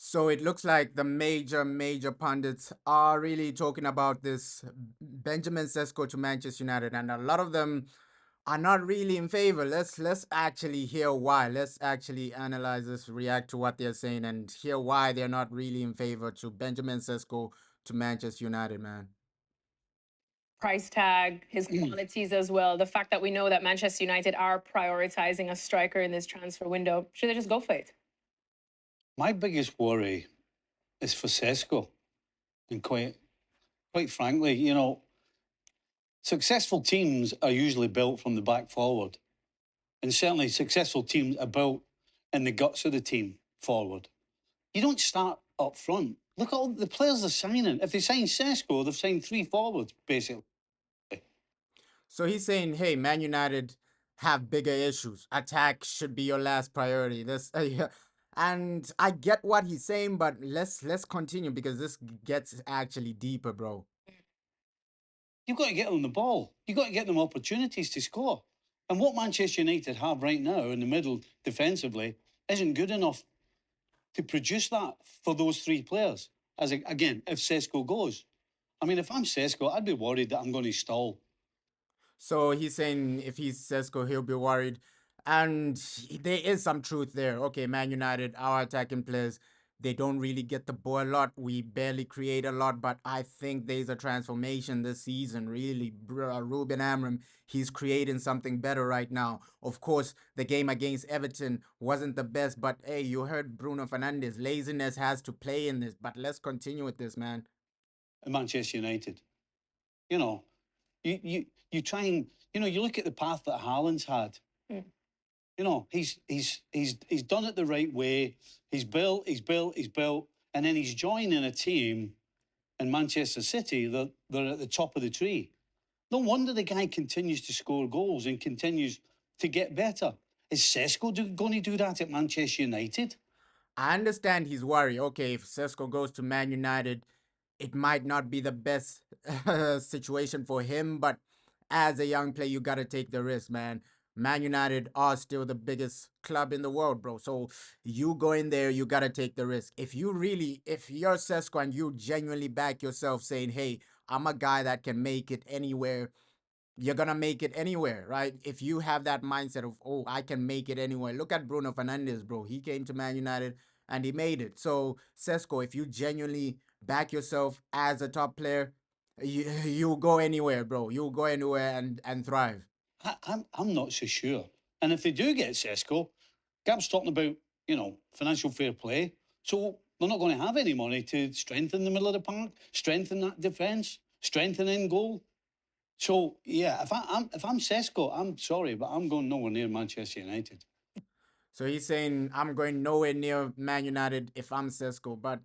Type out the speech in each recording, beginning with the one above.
So it looks like the major pundits are really talking about this Benjamin Sesko to Manchester United, and a lot of them are not really in favor. Let's actually hear why. Let's actually analyze this, react to what they're saying, and hear why they're not really in favor to Benjamin Sesko to Manchester United, man. Price tag, his qualities as well. The fact that we know that Manchester United are prioritizing a striker in this transfer window. Should they just go for it? My biggest worry is for Sesko. And quite frankly, successful teams are usually built from the back forward. And certainly successful teams are built in the guts of the team forward. You don't start up front. Look at all the players they're signing. If they sign Sesko, they've signed three forwards, basically. So he's saying, hey, Man United have bigger issues. Attack should be your last priority. This, yeah. And I get what he's saying, but let's continue because this gets actually deeper, bro. You've got to get them the ball. You've got to get them opportunities to score. And what Manchester United have right now in the middle defensively isn't good enough to produce that for those three players. Again, if Sesko goes. I mean, if I'm Sesko, I'd be worried that I'm going to stall. So he's saying if he's Sesko, he'll be worried. And there is some truth there. Okay, Man United, our attacking players, they don't really get the ball a lot. We barely create a lot, but I think there's a transformation this season. Really, Ruben Amram, he's creating something better right now. Of course, the game against Everton wasn't the best, but hey, you heard Bruno Fernandes. Laziness has to play in this, but let's continue with this, man. Manchester United, you know, you try and you look at the path that Haaland's had. Mm. He's done it the right way. He's built, and then he's joining a team in Manchester City that they're at the top of the tree. No wonder the guy continues to score goals and continues to get better. Is Sesko going to do that at Manchester United? I understand his worry. Okay, if Sesko goes to Man United, it might not be the best situation for him, but as a young player, you got to take the risk, man. Man United are still the biggest club in the world, bro. So you go in there, you got to take the risk. If you're Sesko and you genuinely back yourself saying, hey, I'm a guy that can make it anywhere, you're gonna make it anywhere, right? If you have that mindset of, oh, I can make it anywhere. Look at Bruno Fernandes, bro. He came to Man United and he made it. So Sesko, if you genuinely back yourself as a top player, you go anywhere, bro. You'll go anywhere and thrive. I'm not so sure. And if they do get Sesko, Gab's talking about financial fair play. So they're not going to have any money to strengthen the middle of the park, strengthen that defence, strengthen in goal. So yeah, if I'm Sesko, I'm sorry, but I'm going nowhere near Manchester United. So he's saying I'm going nowhere near Man United if I'm Sesko, but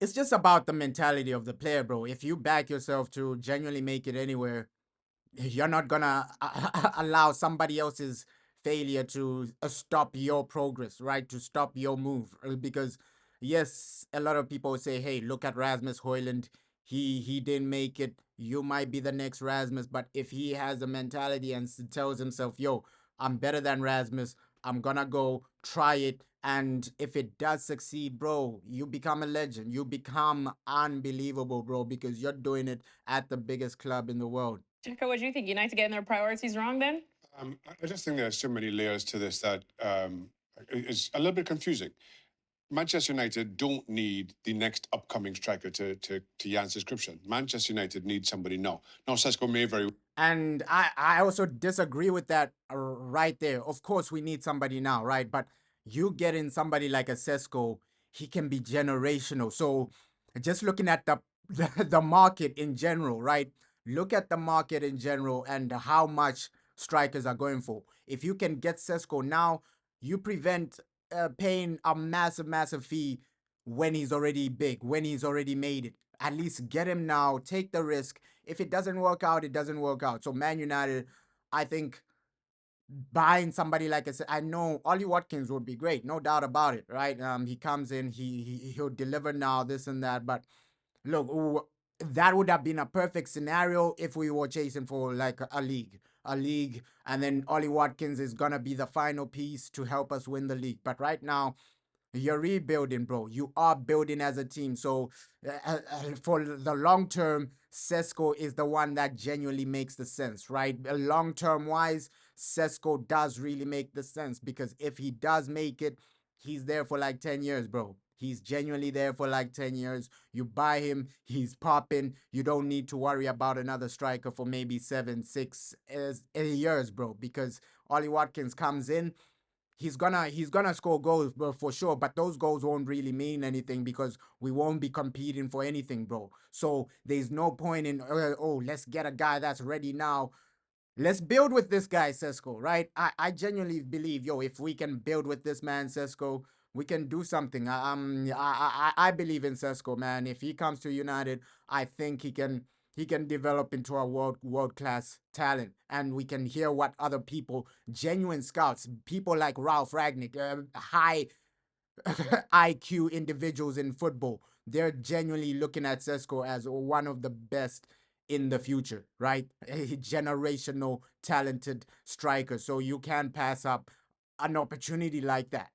it's just about the mentality of the player, bro. If you back yourself to genuinely make it anywhere, you're not gonna allow somebody else's failure to stop your progress, right? To stop your move, because yes, a lot of people say, "Hey, look at Rasmus Hoyland. He didn't make it. You might be the next Rasmus." But if he has a mentality and tells himself, "Yo, I'm better than Rasmus. I'm gonna go try it." And if it does succeed, bro, you become a legend. You become unbelievable, bro, because you're doing it at the biggest club in the world. Jessica, what do you think? United getting their priorities wrong then? I just think there's so many layers to this that it's a little bit confusing. Manchester United don't need the next upcoming striker to Jan's description. Manchester United needs somebody now. Now, Sesko may very And I also disagree with that right there. Of course, we need somebody now, right? But you get in somebody like a Sesko, he can be generational. So just looking at the market in general, right? Look at the market in general and how much strikers are going for. If you can get Sesko now, you prevent paying a massive fee when he's already big, when he's already made it. At least get him now, take the risk. If it doesn't work out, it doesn't work out. So Man United, I think buying somebody like I said, I know Ollie Watkins would be great, no doubt about it, right? He comes in, he'll deliver now, this and that. But look, that would have been a perfect scenario if we were chasing for like a league, and then Ollie Watkins is gonna be the final piece to help us win the league. But right now, You're rebuilding, bro. You are building as a team. So for the long term, Sesko is the one that genuinely makes the sense, right? Long term wise, Sesko does really make the sense because if he does make it, he's there for like 10 years, bro. He's genuinely there for like 10 years. You buy him, he's popping. You don't need to worry about another striker for maybe 7, 6 years, bro, because Ollie Watkins comes in, he's gonna score goals, bro, for sure. But those goals won't really mean anything because we won't be competing for anything, bro. So there's no point in let's get a guy that's ready now. Let's build with this guy, Sesko, right? I genuinely believe, yo, if we can build with this man, Sesko, we can do something. I believe in Sesko, man. If he comes to United, I think he can develop into a world class talent, and we can hear what other people, genuine scouts, people like Ralph Ragnick, high IQ individuals in football, they're genuinely looking at Sesko as one of the best in the future, right? A generational talented striker. So you can't pass up an opportunity like that.